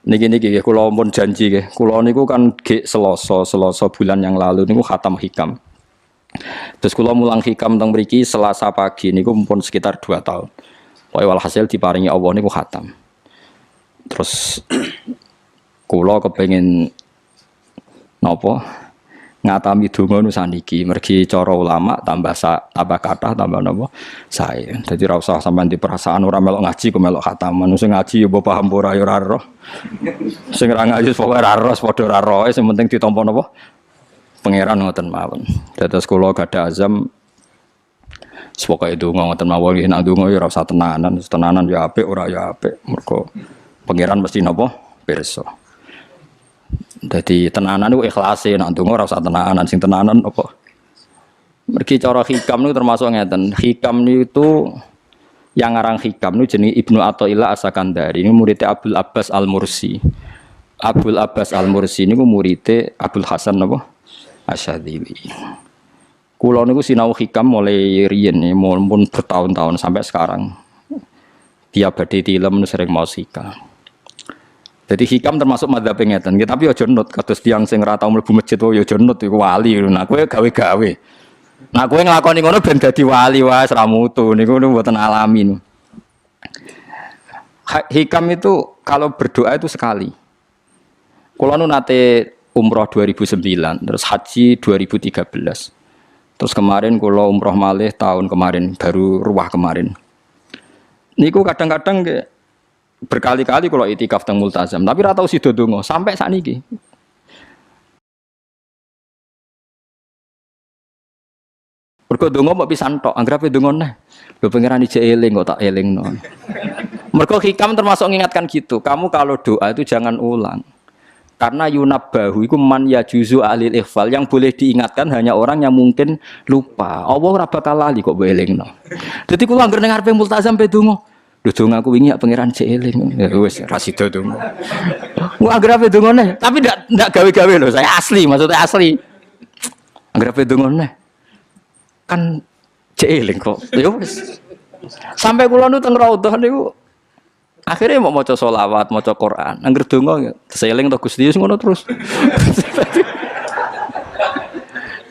Niki kula pun janji nggih. Kula niku kan ge Selasa bulan yang lalu niku khatam hikam. Terus kula mulang hikam teng mriki Selasa pagi niku pun sekitar 2 tahun. Pokoke walhasil diparingi Allah niku khatam. Terus kula kepengin napa ngatami donga nu saniki mergi cara ulama tambah kathah tambah napa sae. Dadi ora usah sampean di perasaan ora melok ngaji kok melok khataman. Sing ngaji ya mbok paham ora ya ora roh. Sing ora ngaji pokoke ora roh padha ora roe sing penting ditampa napa pangeran ngoten mawon. Dados kula gadah azam pokoke donga ngoten mawon nek donga ya ora usah tenanan ya apik ora ya apik. Mergo pangeran mesti napa pirsa. Jadi tenanan itu ikhlase, nak ndonga ora usah tenanan, sing tenanan apa? Mergi cara hikam niku termasuk ngeten. Hikam niku yang ngarang hikam niku jenenge Ibnu Athaillah As-Sakandari. Ini muridnya Abdul Abbas Al-Mursi. Abdul Abbas Al-Mursi niku muridnya Abdul Hasan apa? Asyadzili. Kula niku sinau hikam mulai riyen mun bertahun-tahun sampai sekarang. Dia badhe tilem sering mau hikam. Jadi hikam termasuk madzhab ngeten. Tapi aja nut kados tiyang sing ora tau mlebu masjid wae aja nut iku wali. Nah kowe gawe-gawe. Nah kowe nglakoni ngono ben dadi wali wae ora mutu niku mboten alami. Hikam itu kalau berdoa itu sekali. Kula nu nate umroh 2009, terus haji 2013. Terus kemarin kula umroh malih tahun kemarin, baru ruwah kemarin. Niku kadang-kadang berkali-kali kalau itikaf teng multazam, tapi ora tau sida donga sampai sakniki. Mergo donga mbok pisan tok, anggere donga neh. Lho pangeran ijek eling kok tak elingno. Mergo hikam termasuk mengingatkan gitu. Kamu kalau doa itu jangan ulang. Karena yunabbahu iku man yajuzu alil ikhfal, yang boleh diingatkan hanya orang yang mungkin lupa. Allah ora bakal lali kok mbok elingno. Dadi kula anggere ning ngarepe multazam pe donga. Lho dong aku wingi pangeran cek eling. Ya wis ra sida donga. Mu anggere ape dongane, tapi ndak gawe-gawe lho, saya asli, maksudnya asli. Anggere ape dongane. Kan cek eling kok. Ya wis. Sampai kula nu teng raudhah niku akhirnya mau maca selawat, maca Quran. Anggere donga seeling to Gusti ngono terus.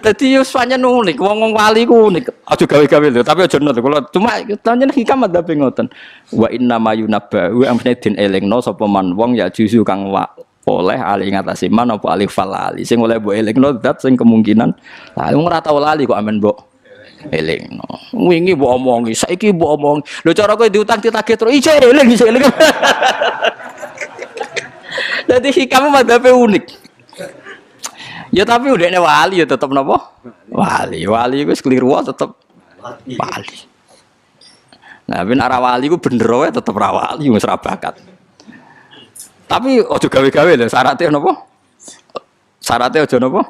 Dadi yo pancen unik, wong wali ku unik. Aja gawe-gawe lho, tapi aja nut kula. Cuma pancen hikam ada ngoten. Wa inna mayunabba wa amne den elingno sapa man wong ya juzu kang oleh ali ngatasi man apa alif falali. Sing oleh mbok elingno zat sing kemungkinan lali ora tau lali kok amen mbok elingno. Wingi mbok omongi, saiki mbok omongi. Lho cara kowe diutang ditagih terus iso eling. Dadi hikam madhabe unik. Ya tapi udahnya wali ya tetap napa? Wali itu keliru tetap wali. Nah, ben arah wali ku bener wae tetep ra wali wis ra bakat. Tapi aja gawe-gawe lho, syaratnya napa? Syaratnya aja napa?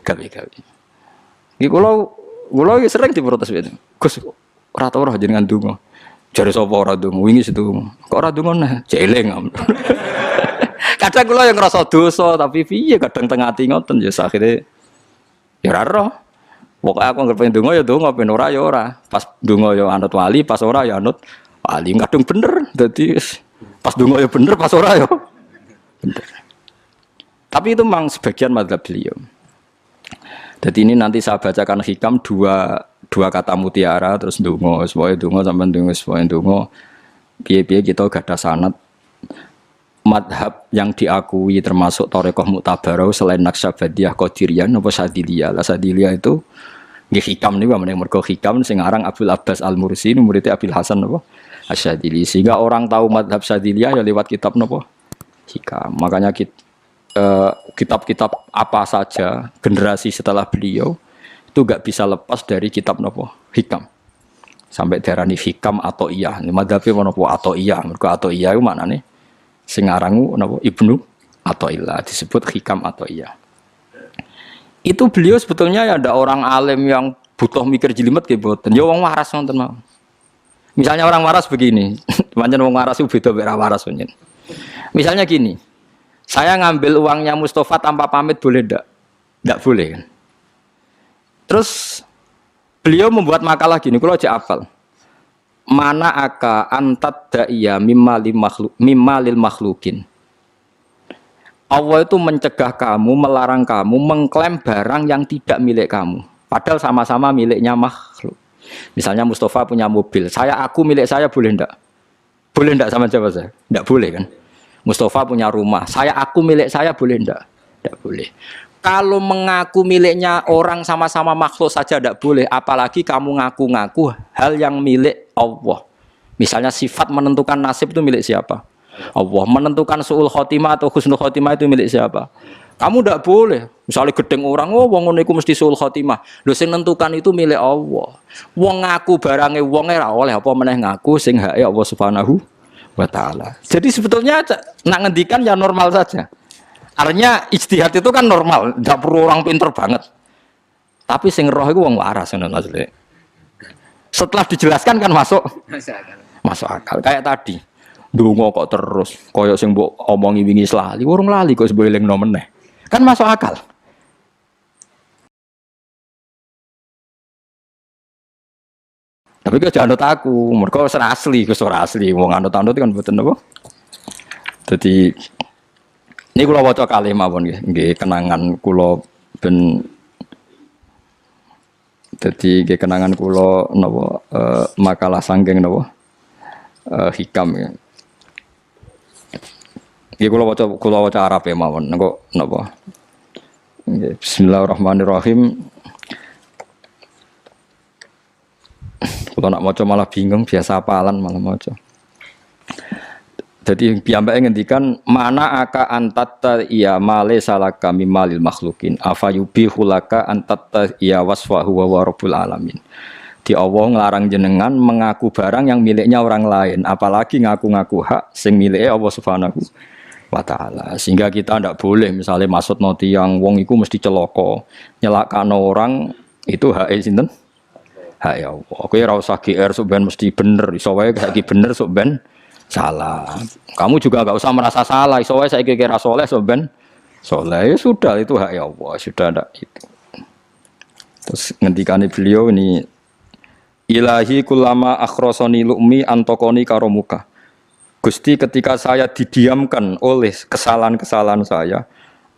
Gawe-gawe. Iki kula iki sering diprotes itu. Gus, ora tau ora jenengan donga. Jare sapa ora donga? Wingi sedonga. Kok ora donga nah? Jeleng. Kadang kula yang ngerasa dosa tapi piye kadang teng ati ngoten ya akhire ya ora roh. Pokoke aku anggere pengen donga ya donga, ben ora ya ora. Pas donga ya anut wali, pas ora ya anut wali. Kadang bener. Dadi pas donga ya bener, pas ora ya bener. Tapi itu memang sebagian madzhab beliau. Jadi ini nanti saya bacakan hikam dua kata mutiara terus donga, supaya donga sampean donga, supaya donga. Piye-piye kita gadah sanad madhab yang diakui termasuk Thariqah Mu'tabarah selain Naqsyabandiyah, Qadiriyah, napa Sadiliyah. Lah Sadiliyah itu nggih hikam niku meneh mergo hikam sing aran Abdul Abbas Al-Mursi murid Abil Hasan napa Asyadzili. Sehingga orang tahu madhab Sadiliyah ya lewat kitab napa hikam. Makanya kitab-kitab apa saja generasi setelah beliau itu enggak bisa lepas dari kitab napa hikam. Sampai darani hikam atau iya. Madhabe napa atau iya. Mergo atau iya iku maknane sing arangu napa Ibnu Athaillah disebut hikam atau iya. Itu beliau sebetulnya ya ada orang alim yang butuh mikir jelimet nggih mboten. Ya wong waras wonten mawon. Misalnya orang waras begini, pancen wong waras itu beda mek waras pancen. Misalnya gini. Saya ngambil uangnya Mustafa tanpa pamit boleh ndak? Ndak boleh kan. Terus beliau membuat makalah gini, kalau aja hafal. Mana aka antat da'iya mimma lil makhlukin. Allah itu mencegah kamu, melarang kamu mengklaim barang yang tidak milik kamu. Padahal sama-sama miliknya makhluk. Misalnya Mustafa punya mobil, aku milik saya boleh enggak? Boleh enggak sama siapa saya? Enggak boleh kan? Mustafa punya rumah, aku milik saya boleh enggak? Enggak boleh. Kalau mengaku miliknya orang sama-sama makhluk saja enggak boleh, apalagi kamu ngaku-ngaku hal yang milik Allah. Misalnya sifat menentukan nasib itu milik siapa? Allah. Menentukan su'ul khotimah atau husnul khotimah itu milik siapa? Kamu tidak boleh. Misalnya gedeng orang, wong ngono iku mesti su'ul khotimah. Lho sing nentukan itu milik Allah. Wong ngaku barange wong ora oleh apa meneh ngaku sing hake Allah Subhanahu wa taala. Jadi sebetulnya nak ngendikan ya normal saja. Artinya ijtihad itu kan normal, tidak perlu orang pinter banget. Tapi sing roh iku wong waras ngono asline. Setelah dijelaskan kan masuk akal. Kayak tadi. Ndonga kok terus koyo sing mbok omongi wingi lali, urung lali kok sebeleng meneh. Kan masuk akal. Tapi kok jangan anut aku, mergo ora asli, ora asli. Wong anut-anut kan mboten apa. Dadi ini kula waca kalih mawon nggih, kenangan kula ben dadi nggih kenangan kula napa makalah sanggeng napa hikam ya. Iki kula waca Arab ya mawon engko napa. Nggih, bismillahirrahmanirrahim. Kula nak maca malah bingung, biasa apalan malah maca. Jadi piyambake ngendikan mana aka antatta iya male salaka mimalil makhlukin afayubihu laka antatta iya wasfahu wa rabbul alamin. Di Allah ngelarang jenengan mengaku barang yang miliknya orang lain, apalagi ngaku-ngaku hak sing miliknya Allah Subhanahu wa taala. Sehingga kita ndak boleh misalnya maksud noti yang wong iku mesti celaka, nyelakano orang itu hak sinten? Hak ya Allah. Kowe ora usah GR sok ben mesti bener, iso wae saiki bener sok ben salah. Kamu juga enggak usah merasa salah, iso wae saiki kira saleh sok ben saleh. Ya sudah itu hak ya Allah, sudah ndak itu. Terus ngendikane beliau ini Ilahi kullama akhrosoni lu'mi antokoni karomuka. Gusti ketika saya didiamkan oleh kesalahan-kesalahan saya,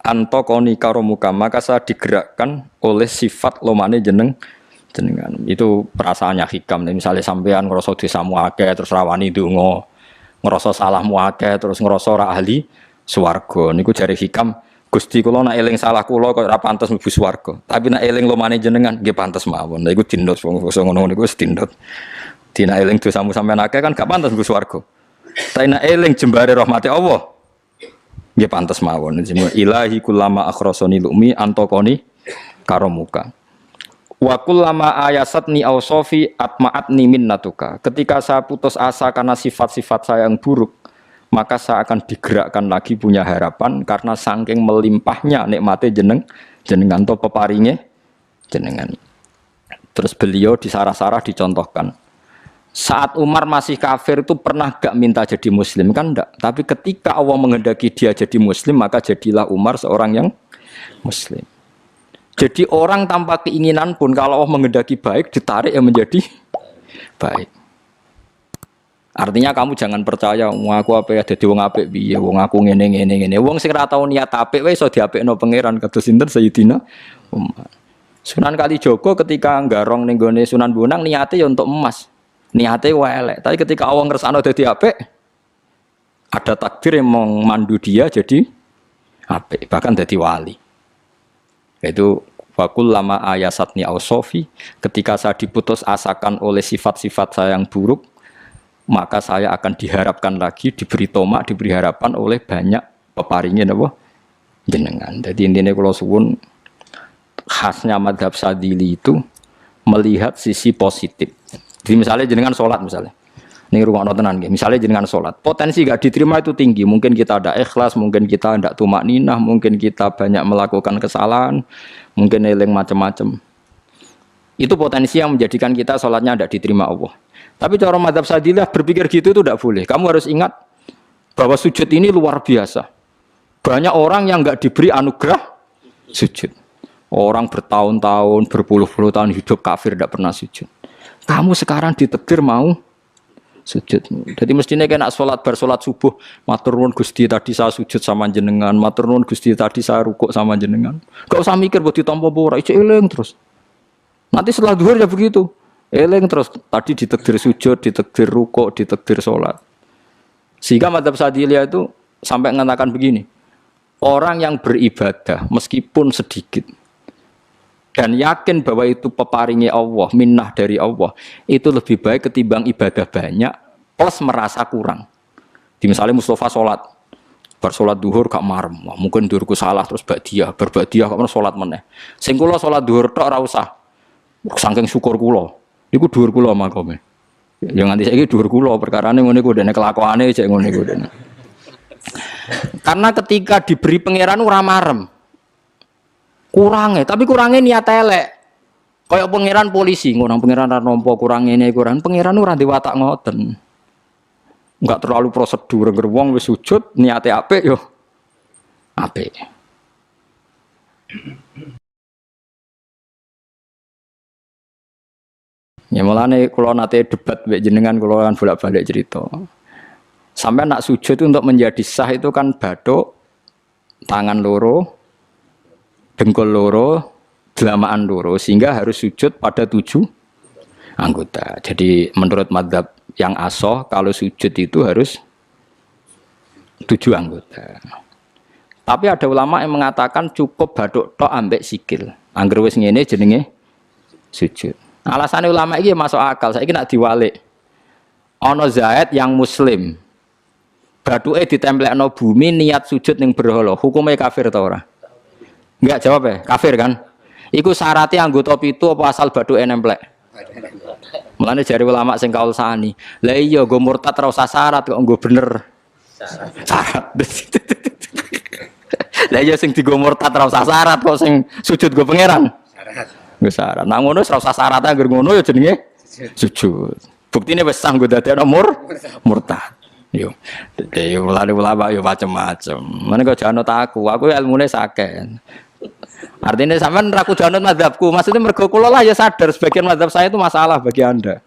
antokoni karomuka, maka saya digerakkan oleh sifat lomane jenengan. Itu perasaannya hikam. Misalnya sampean ngerasa dosamu akeh terus rawani donga, ngerasa salahmu akeh terus ngerasa ora ahli swarga. Niku jare hikam, Gusti kula nak eling salah kula kok ora pantes mlebu swarga. Tapi nak eling lomane jenengan nggih pantes mawon. Lha iku dindot wong ngono niku wis dindot. Dina eling dosamu sampean akeh kan gak pantes mlebu swarga. Tapi nak eling jembare rahmate Allah nggih pantes mawon. Ilahi kullama akhrasani lumi antokoni karomuka. Wa kullama ayasatni ausofi atma'atni minnatuka. Ketika saya putus asa karena sifat-sifat saya yang buruk, maka saya akan digerakkan lagi punya harapan karena saking melimpahnya nikmate jenengan to peparinge jenengan. Terus beliau di sarah-sarah dicontohkan. Saat Umar masih kafir itu pernah gak minta jadi muslim kan enggak, tapi ketika Allah menghendaki dia jadi muslim maka jadilah Umar seorang yang muslim. Jadi orang tanpa keinginan pun kalau Allah menghendaki baik ditarik yang menjadi baik. Artinya kamu jangan percaya wong aku apa ya dadi wong apik piye, wong aku ngene. Wong sing ora tau niat apik wae iso diapikno pangeran kados sinten Sayyidina Umar. Sunan Kalijaga ketika nggarong ning gone Sunan Bonang niate ya untuk emas. Niate wae elek, tapi ketika Allah ngersakno dadi apik ada takdir yang memandu dia jadi apik, bahkan dadi wali. Itu fakul lama ayasatni ausofi, ketika saya diputus asakan oleh sifat-sifat saya yang buruk, maka saya akan diharapkan lagi, diberi tomak, diberi harapan oleh banyak peparingin apa jenengan. Jadi intinya kalau suwun khasnya madhab Sadili itu melihat sisi positif. Jadi misalnya jenengan sholat misalnya, ini rumah tenan, misalnya jenengan sholat, potensi gak diterima itu tinggi. Mungkin kita ada ikhlas, mungkin kita tidak tumak ninah, mungkin kita banyak melakukan kesalahan, mungkin eling macam-macam. Itu potensi yang menjadikan kita sholatnya tidak diterima Allah. Tapi cara madhab Sadilah berpikir gitu itu tidak boleh. Kamu harus ingat bahwa sujud ini luar biasa. Banyak orang yang nggak diberi anugerah sujud. Orang bertahun-tahun, berpuluh-puluh tahun hidup kafir tidak pernah sujud. Kamu sekarang ditakdir mau Sujud. Jadi mestinya kena sholat bar sholat subuh, matur nuwun Gusti tadi saya sujud sama jenengan, matur nuwun Gusti tadi saya rukuk sama jenengan. Gak usah mikir buat ditampa apa ora, eling terus. Nanti setelah zuhur ya begitu. Eling terus tadi ditakdir sujud, ditakdir rukuk, ditakdir sholat. Sehingga madzhab Syadziliyah itu sampai mengatakan begini. Orang yang beribadah meskipun sedikit dan yakin bahwa itu peparingnya Allah, minnah dari Allah, itu lebih baik ketimbang ibadah banyak plus merasa kurang. Di misalnya Mustafa sholat, bersolat duhur gak marem, mungkin duhurku salah terus berbadiah kok sholat meneh. Sing kula sholat duhur tok ora usah, saking syukur kula, niku duhur kula makome. Ya nganti saiki duhur kula perkarane ngene iku dene kelakuane cek ngene iku dene. Karena ketika diberi pangeran ora marem. Kurangnya, tapi kurangnya niat elek. Kayak pangeran polisi, ngurang pangeran ra nampa kurang ini kurang. Pangeran ora diwatak ngoten. Enggak terlalu prosedur wong wis sujud niate apik yo apik. Ya mulane kula nate debat mbek jenengan kula kan bolak-balik cerita. Sampai nak sujud itu untuk menjadi sah itu kan bathuk, tangan loro, dengkul loro, delamaan loro, sehingga harus sujud pada 7 anggota. Jadi menurut madzhab yang asoh, kalau sujud itu harus 7 anggota. Tapi ada ulama yang mengatakan cukup bathuk tok ambek sikil. Angger wis ngene jenenge sujud. Alasannya ulama iki masuk akal. Saiki nak diwalik. Ana Zaid yang muslim. Bathuke ditemplekno bumi niat sujud ning berhala. Hukumnya kafir ta ora? Enggak jawab ya, kafir kan? Iku syaratnya anggota pitu apa asal bathuke nemplek? Mulane jari ulama sing kaul sani. Lah iya nggo murtad ora usah syarat kok nggo bener. Syarat. Lah iya sing digo murtad ora usah syarat kok sing sujud nggo pangeran. Syarat. Nggo syarat. Nah ngono ora usah syarat anggere ngono ya jenenge sujud. Buktine wis sah nggo dadekno murtad. Yo. Dadi ulama yo macam-macam. Mene kok jano aku ilmune sakeh. Artinya sampean ra kudu anut mazhabku. Maksudnya mergo kula lah ya sadar sebagian mazhab saya itu masalah bagi Anda.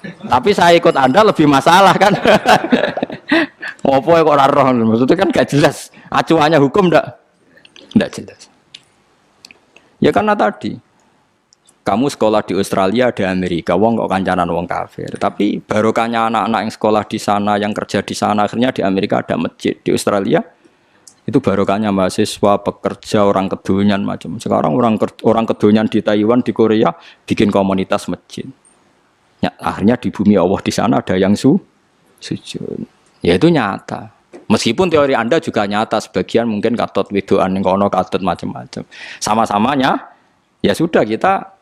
Tapi saya ikut Anda lebih masalah kan. Ngopo kok ora roh? Maksudnya kan gak jelas. Acuannya hukum ndak jelas. Ya karena tadi kamu sekolah di Australia, di Amerika, wong kok kancanan wong kafir. Tapi barokahnya anak-anak yang sekolah di sana, yang kerja di sana, akhirnya di Amerika ada masjid. Di Australia itu barokahnya mahasiswa, pekerja, orang kedonyan macam. Sekarang orang kedonyan di Taiwan, di Korea bikin komunitas masjid. Ya, akhirnya di bumi Allah di sana ada yang sujud. Ya itu nyata. Meskipun teori Anda juga nyata, sebagian mungkin katut widoan yang kono katut macam-macam. Sama-samanya ya sudah kita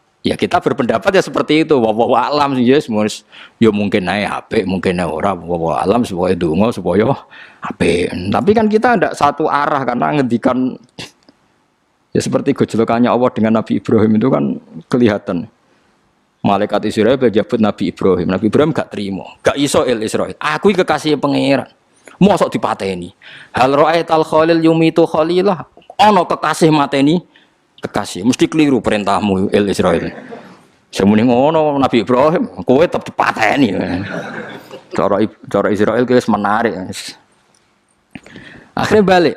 berpendapat ya seperti itu. Wallahu a'lam ya ya mungkin naik HP, mungkin naik ora, wallahu a'lam supaya donga supaya HP. Tapi kan kita tidak satu arah karena ngendikan ya seperti gejolokannya Allah dengan Nabi Ibrahim itu kan kelihatan. Malaikat Israel berjabut Nabi Ibrahim. Nabi Ibrahim gak terima, gak iso Israel. Aku kekasih pangeran. Mosok dipateni. Hal ra'aital khalil yumitu khalilah. Ana kekasih mateni kekasih, mesti keliru perintahmu Israel. Semune ngono Nabi Ibrahim, kowe tetep dipateni. Cara Israel wis menarik. Akhirnya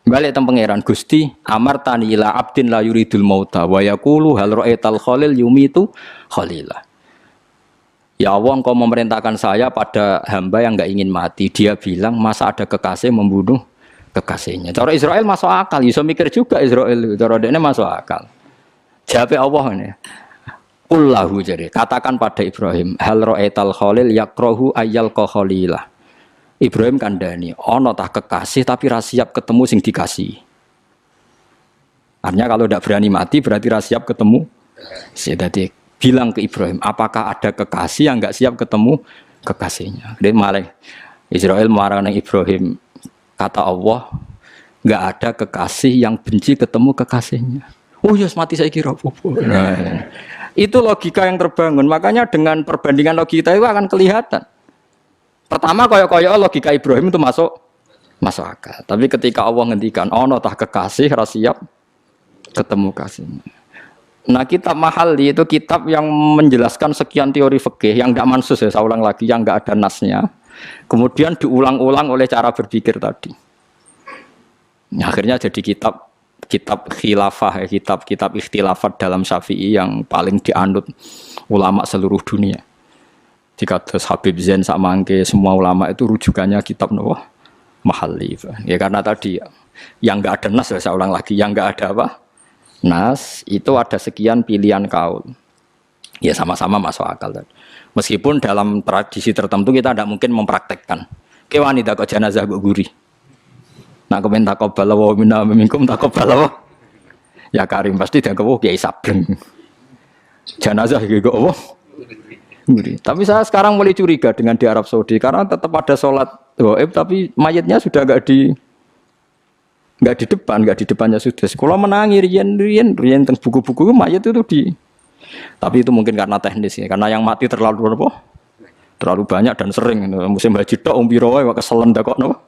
balik teng pangeran Gusti, amartani ila abdin la yuridul mauta wa yaqulu hal ra'aital khalil yumitu khalilah. Ya Allah, Engkau memerintahkan saya pada hamba yang enggak ingin mati. Dia bilang, masa ada kekasih membunuh kekasihnya. Cara Israel masuk akal, bisa mikir juga Israel. Cara dia masuk akal. Jawab Allah ini. Qullahu jadi katakan pada Ibrahim, hal ra'aital khalil yakrahu ayyal khalilah. Ibrahim kandhani, ana tah kekasih tapi ra siap ketemu sing dikasih. Artinya kalau tidak berani mati berarti ra siap ketemu. Jadi bilang ke Ibrahim, apakah ada kekasih yang enggak siap ketemu kekasihnya? Dia malah Israel marah dengan Ibrahim. Kata Allah, enggak ada kekasih yang benci ketemu kekasihnya. Oh yes, mati saya kira. Nah, itu logika yang terbangun. Makanya dengan perbandingan logika itu akan kelihatan. Pertama koyo-koyo logika Ibrahim itu masuk akal. Tapi ketika Allah ngendikan, ono tah kekasih ra siap ketemu kasihnya. Nah, kitab Mahalli itu kitab yang menjelaskan sekian teori fikih yang tidak mansus ya, saya ulang lagi, yang nggak ada nasnya. Kemudian diulang-ulang oleh cara berpikir tadi. Nah, akhirnya jadi kitab khilafah ya, kitab ikhtilafat dalam Syafi'i yang paling dianut ulama seluruh dunia. Jika terus Habib Zain Samangke semua ulama itu rujukannya kitab Nawah Mahalli. Ya karena tadi yang nggak ada nas ya, saya ulang lagi, yang nggak ada apa? Nas itu ada sekian pilihan kaul. Ya sama-sama masuk akal tadi. Meskipun dalam tradisi tertentu kita tidak mungkin mempraktekkan. Kewani takut jenazah mbok guri. Nak komen takobala wa minna minkum takobala wa. Ya Karim pasti dianggap kiai sableng. Jenazah iki kok apa? Guri. Tapi saya sekarang mulai curiga dengan di Arab Saudi karena tetap ada sholat gaib tapi mayatnya sudah enggak di depan, enggak di depannya sudah. Kalau menangi rian teng buku-buku mayat itu di. Tapi itu mungkin karena teknis ya, karena yang mati terlalu apa? Terlalu banyak dan sering. Musim haji tok umpiro wae keselen dak kok napa?